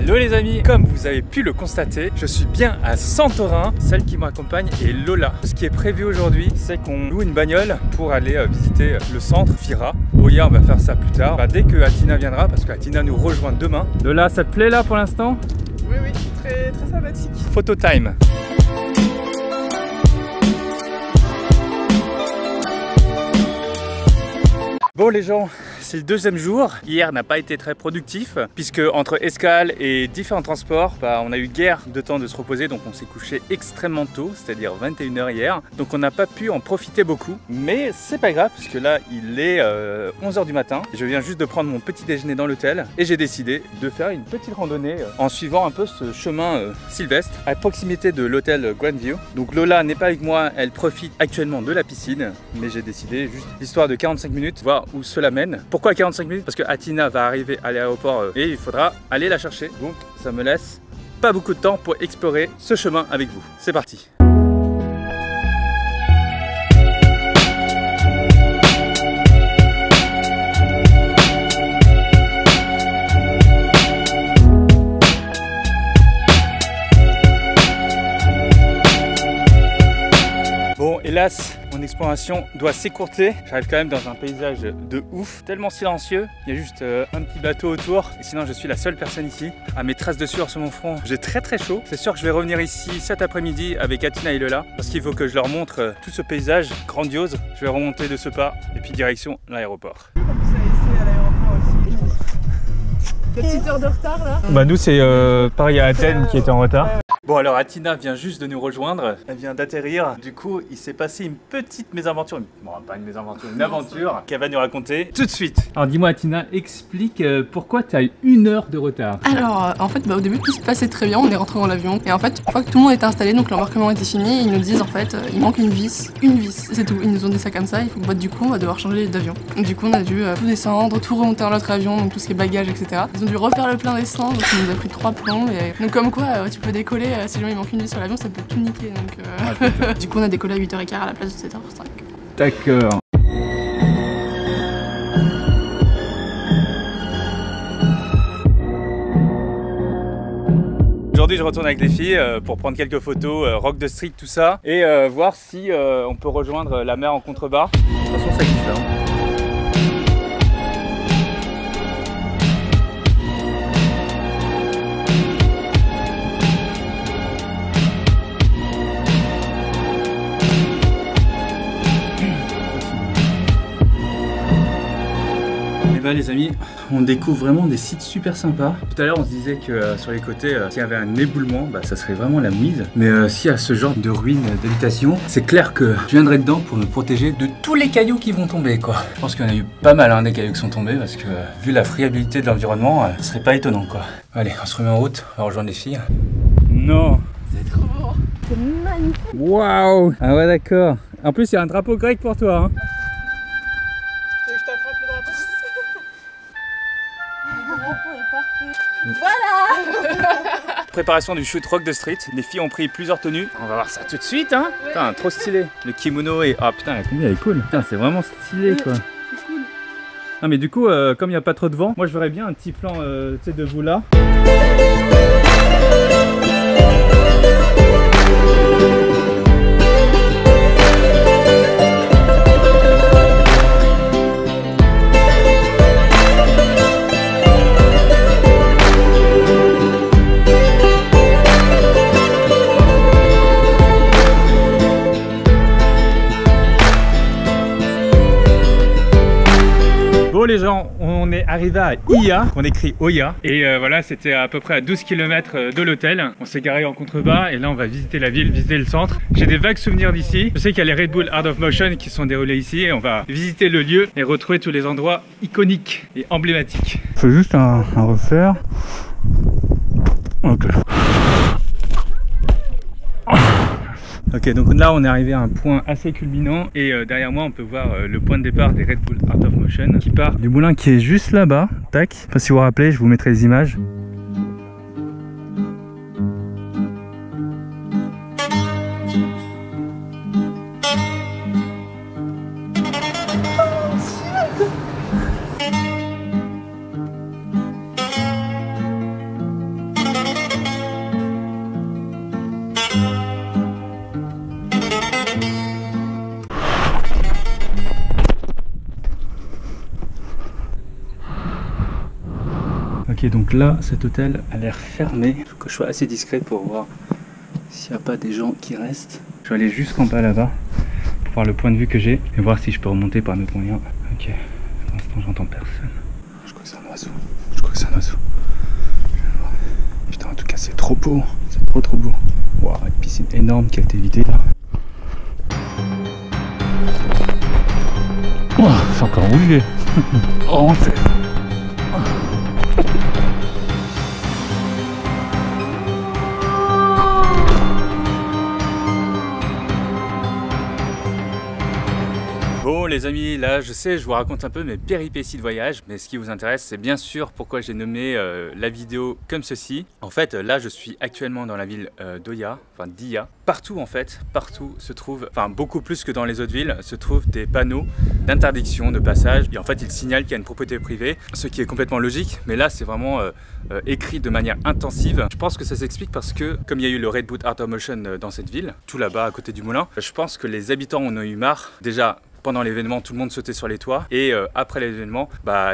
Hello les amis, comme vous avez pu le constater, je suis bien à Santorin. Celle qui m'accompagne est Lola. Ce qui est prévu aujourd'hui, c'est qu'on loue une bagnole pour aller visiter le centre Fira. Oya, on va faire ça plus tard, dès que Atina viendra, parce que Atina nous rejoint demain. Lola, ça te plaît là pour l'instant? Oui, oui, très sympathique. Photo time. Bon les gens, c'est le deuxième jour. Hier n'a pas été très productif puisque entre escale et différents transports, on a eu guère de temps de se reposer, donc on s'est couché extrêmement tôt, c'est-à-dire 21 h hier. Donc on n'a pas pu en profiter beaucoup, mais c'est pas grave puisque là il est 11 h du matin. Je viens juste de prendre mon petit déjeuner dans l'hôtel et j'ai décidé de faire une petite randonnée en suivant un peu ce chemin sylvestre à proximité de l'hôtel Grandview. Donc Lola n'est pas avec moi, elle profite actuellement de la piscine, mais j'ai décidé juste l'histoire de 45 minutes, voir où cela mène. Pourquoi 45 minutes? Parce que Atina va arriver à l'aéroport et il faudra aller la chercher. Donc ça me laisse pas beaucoup de temps pour explorer ce chemin avec vous. C'est parti. Bon, hélas, mon exploration doit s'écourter. J'arrive quand même dans un paysage de ouf, tellement silencieux. Il y a juste un petit bateau autour et sinon je suis la seule personne ici. À mes traces de sueur sur mon front, j'ai très chaud. C'est sûr que je vais revenir ici cet après-midi avec Atina et Lola parce qu'il faut que je leur montre tout ce paysage grandiose. Je vais remonter de ce pas et puis direction l'aéroport. Comme ça, ici à l'aéroport aussi. Des petites heures de retard là. Bah nous c'est Paris à Athènes qui était en retard. Bon alors Atina vient juste de nous rejoindre, elle vient d'atterrir, du coup il s'est passé une petite mésaventure, bon pas une mésaventure, une aventure qu'elle va nous raconter tout de suite. Alors dis-moi Atina, explique pourquoi tu as eu 1 heure de retard. Alors en fait au début tout se passait très bien, on est rentré dans l'avion et en fait une fois que tout le monde était installé, donc l'embarquement était fini, ils nous disent en fait il manque une vis, c'est tout, ils nous ont dit ça comme ça, il faut que du coup on va devoir changer d'avion. Du coup on a dû tout descendre, tout remonter dans l'autre avion, donc tout ce qui est bagages etc. Ils ont dû refaire le plein d'essence, donc ça nous a pris 3 plombs et donc comme quoi tu peux décoller. Si jamais il manque une vis sur l'avion, ça peut tout niquer. Donc, du coup, on a décollé à 8 h 15 à la place de 7 h 05. D'accord. Aujourd'hui, je retourne avec les filles pour prendre quelques photos, rock de street, tout ça, et voir si on peut rejoindre la mer en contrebas. De toute façon, ça kiffe là. Et bah les amis, on découvre vraiment des sites super sympas. Tout à l'heure on se disait que sur les côtés, s'il y avait un éboulement, ça serait vraiment la mise. Mais s'il y a ce genre de ruines d'habitation, c'est clair que je viendrai dedans pour me protéger de tous les cailloux qui vont tomber quoi. Je pense qu'il y en a eu pas mal des cailloux qui sont tombés parce que vu la friabilité de l'environnement, ce serait pas étonnant quoi. Allez, on se remet en route, on va rejoindre les filles. Non, C'est trop beau. C'est magnifique. waouh. Ah ouais d'accord. En plus il y a un drapeau grec pour toi hein. Tu veux que je t'attrape le drapeau? Le drapeau est parfait. Voilà. Préparation du shoot rock de street. Les filles ont pris plusieurs tenues. On va voir ça tout de suite hein. Putain, trop stylé. Le kimono est... Ah putain, la combi elle est cool. Putain, c'est vraiment stylé quoi. C'est cool. Non mais du coup, comme il n'y a pas trop de vent, moi je verrais bien un petit plan tu sais, de vous là. Bon les gens, on est arrivé à Iya, on écrit Oya, et voilà c'était à peu près à 12 km de l'hôtel. On s'est garé en contrebas et là on va visiter la ville, visiter le centre. J'ai des vagues souvenirs d'ici, je sais qu'il y a les Red Bull Art of Motion qui sont déroulés ici et on va visiter le lieu et retrouver tous les endroits iconiques et emblématiques. Faut juste un refaire. Ok. Ok, donc là on est arrivé à un point assez culminant et derrière moi on peut voir le point de départ des Red Bull Art of Motion qui part du moulin qui est juste là-bas. Tac, je sais pas si vous vous rappelez, je vous mettrai les images. Ok, donc là, cet hôtel a l'air fermé. Il faut que je sois assez discret pour voir s'il n'y a pas des gens qui restent. Je vais aller jusqu'en bas là-bas pour voir le point de vue que j'ai et voir si je peux remonter par un autre moyen. Ok, pour l'instant j'entends personne. Je crois que c'est un oiseau. Je crois que c'est un oiseau. Putain, en tout cas c'est trop beau. C'est trop beau. Waouh, une piscine énorme qui a été vidée là. Oh, c'est encore mouillé. Oh, c'est... Bon les amis, là je sais, je vous raconte un peu mes péripéties de voyage, mais ce qui vous intéresse c'est bien sûr pourquoi j'ai nommé la vidéo comme ceci. En fait là je suis actuellement dans la ville d'Oya, enfin d'Ia. Partout en fait, partout se trouve, enfin beaucoup plus que dans les autres villes, se trouvent des panneaux d'interdiction de passage. Et en fait ils signalent qu'il y a une propriété privée, ce qui est complètement logique, mais là c'est vraiment écrit de manière intensive. Je pense que ça s'explique parce que comme il y a eu le Redboot Art of Motion dans cette ville, tout là-bas à côté du moulin, je pense que les habitants en ont eu marre. Déjà, pendant l'événement, tout le monde sautait sur les toits et après l'événement,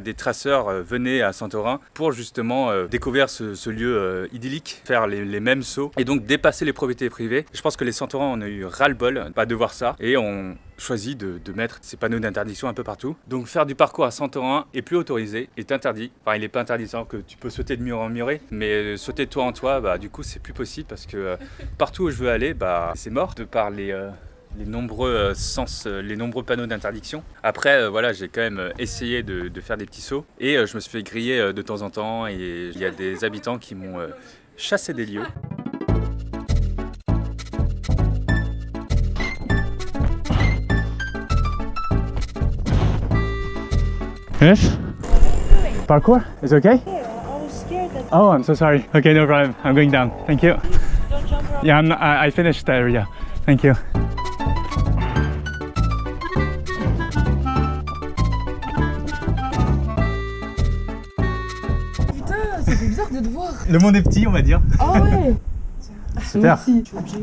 des traceurs venaient à Santorin pour justement découvrir ce lieu idyllique, faire les mêmes sauts et donc dépasser les propriétés privées. Je pense que les Santorins en ont eu ras-le-bol de voir ça et ont choisi de mettre ces panneaux d'interdiction un peu partout. Donc faire du parcours à Santorin est plus autorisé, est interdit. Enfin, il n'est pas interdit, c'est que tu peux sauter de mur en muré, mais sauter de toit en toit, du coup c'est plus possible parce que partout où je veux aller, c'est mort de par les nombreux les nombreux panneaux d'interdiction. Après voilà, j'ai quand même essayé de faire des petits sauts et je me suis fait griller de temps en temps et il y a des habitants qui m'ont chassé des lieux. Yes? Parkour? Is it okay? Oh, I'm so sorry. Okay, no problem. I'm going down. Thank you. Don't jump around. Yeah, I finished the area. Thank you. C'est bizarre de te voir. Le monde est petit, on va dire. Ah ouais. Super. Je suis obligée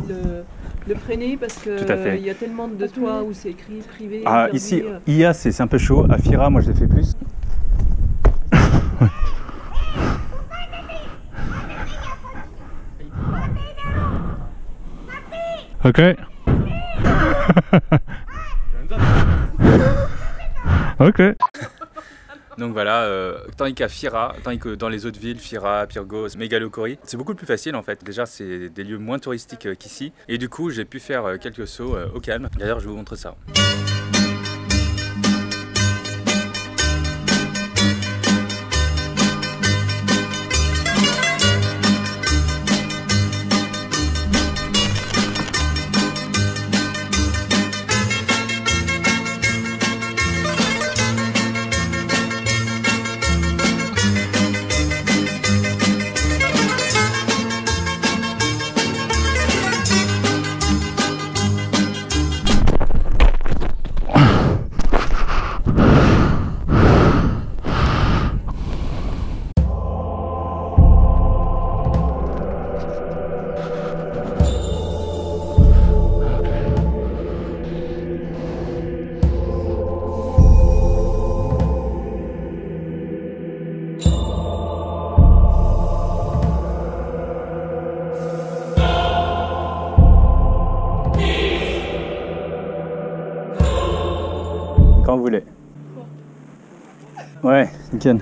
de freiner parce que il y a tellement de toits où c'est écrit privé. Ah, interdit. Ici, IA, c'est un peu chaud. À Fira, moi je l'ai fait plus. Ok. Ok. Donc voilà, tandis qu'à Fira, tandis que dans les autres villes, Fira, Pyrgos, Megalochori, c'est beaucoup plus facile en fait. Déjà, c'est des lieux moins touristiques qu'ici. Et du coup, j'ai pu faire quelques sauts au calme. D'ailleurs, je vous montre ça. Quand vous voulez. Ouais, nickel.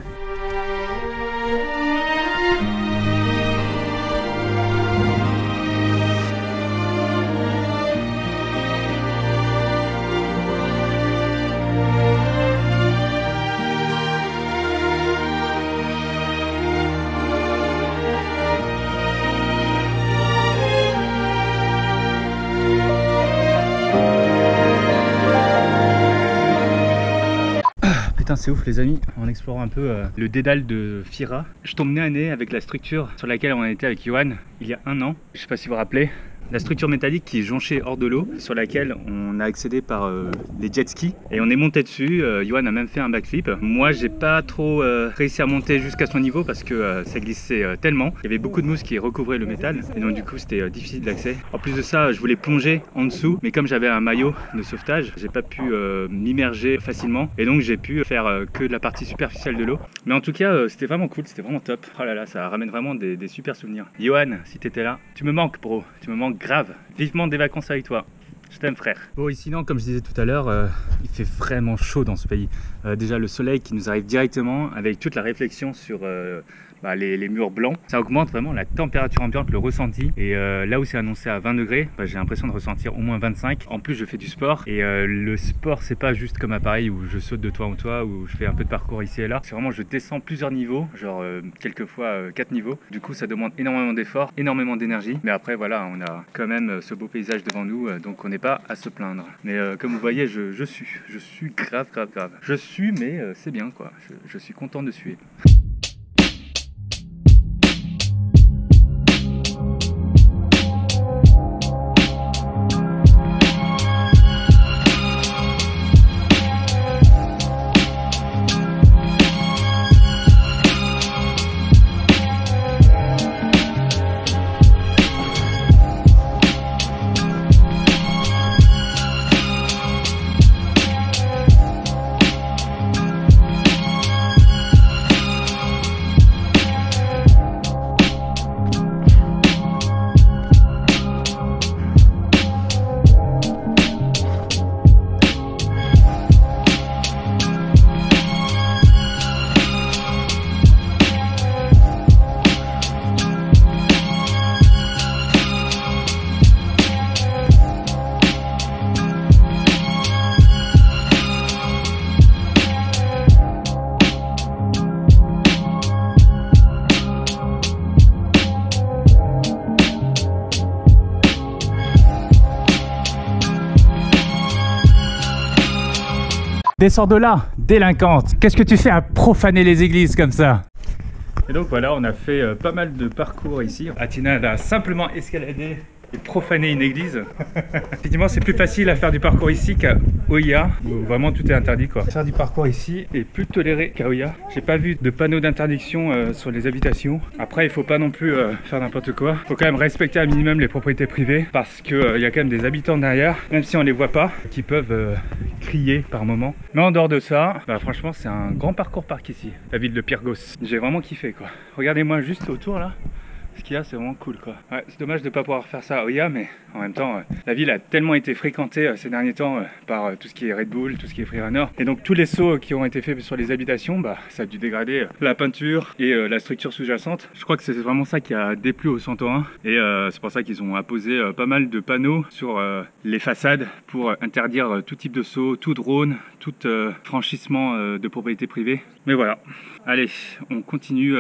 C'est ouf les amis, en explorant un peu le dédale de Fira. Je tombe nez à nez avec la structure sur laquelle on était avec Johan il y a un an. Je sais pas si vous vous rappelez, la structure métallique qui est jonchée hors de l'eau, sur laquelle on a accédé par les jet skis et on est monté dessus. Johan a même fait un backflip. Moi j'ai pas trop réussi à monter jusqu'à son niveau parce que ça glissait tellement. Il y avait beaucoup de mousse qui recouvrait le métal et donc du coup c'était difficile d'accès. En plus de ça, je voulais plonger en dessous, mais comme j'avais un maillot de sauvetage, j'ai pas pu m'immerger facilement et donc j'ai pu faire que de la partie superficielle de l'eau. Mais en tout cas c'était vraiment cool, c'était vraiment top. Oh là là, ça ramène vraiment des super souvenirs. Johan, si t'étais là, tu me manques bro, tu me manques grave. Vivement des vacances avec toi. Je t'aime frère. Bon, ici non, comme je disais tout à l'heure, il fait vraiment chaud dans ce pays. Déjà le soleil qui nous arrive directement avec toute la réflexion sur les murs blancs, ça augmente vraiment la température ambiante, le ressenti. Et là où c'est annoncé à 20 degrés, j'ai l'impression de ressentir au moins 25. En plus je fais du sport et le sport c'est pas juste comme à Paris où je saute de toit en toit, où je fais un peu de parcours ici et là. C'est vraiment je descends plusieurs niveaux, genre quelquefois 4 niveaux. Du coup ça demande énormément d'efforts, énormément d'énergie. Mais après voilà, on a quand même ce beau paysage devant nous, donc on n'est pas à se plaindre. Mais comme vous voyez, je suis grave. Je sue mais c'est bien quoi, je suis content de suer. Descends de là, délinquante. Qu'est-ce que tu fais à profaner les églises comme ça? Et donc voilà, on a fait pas mal de parcours ici. Atina a simplement escaladé et profané une église. Effectivement, c'est plus facile à faire du parcours ici qu'à Oia, où vraiment tout est interdit quoi. Faire du parcours ici est plus toléré qu'à Oia. J'ai pas vu de panneau d'interdiction sur les habitations. Après, il faut pas non plus faire n'importe quoi. Il faut quand même respecter un minimum les propriétés privées parce que y a quand même des habitants derrière, même si on les voit pas, qui peuvent crier par moment. Mais en dehors de ça, franchement, c'est un grand parcours parc ici, la ville de Pyrgos. J'ai vraiment kiffé quoi. Regardez-moi juste autour là. Ce qu'il y a, c'est vraiment cool quoi. Ouais, c'est dommage de ne pas pouvoir faire ça à Oia, mais en même temps, la ville a tellement été fréquentée ces derniers temps par tout ce qui est Red Bull, tout ce qui est Freerunner. Et donc tous les sauts qui ont été faits sur les habitations, ça a dû dégrader la peinture et la structure sous-jacente. Je crois que c'est vraiment ça qui a déplu aux Santorins. Et c'est pour ça qu'ils ont apposé pas mal de panneaux sur les façades pour interdire tout type de saut, tout drone, tout franchissement de propriété privée. Mais voilà. Allez, on continue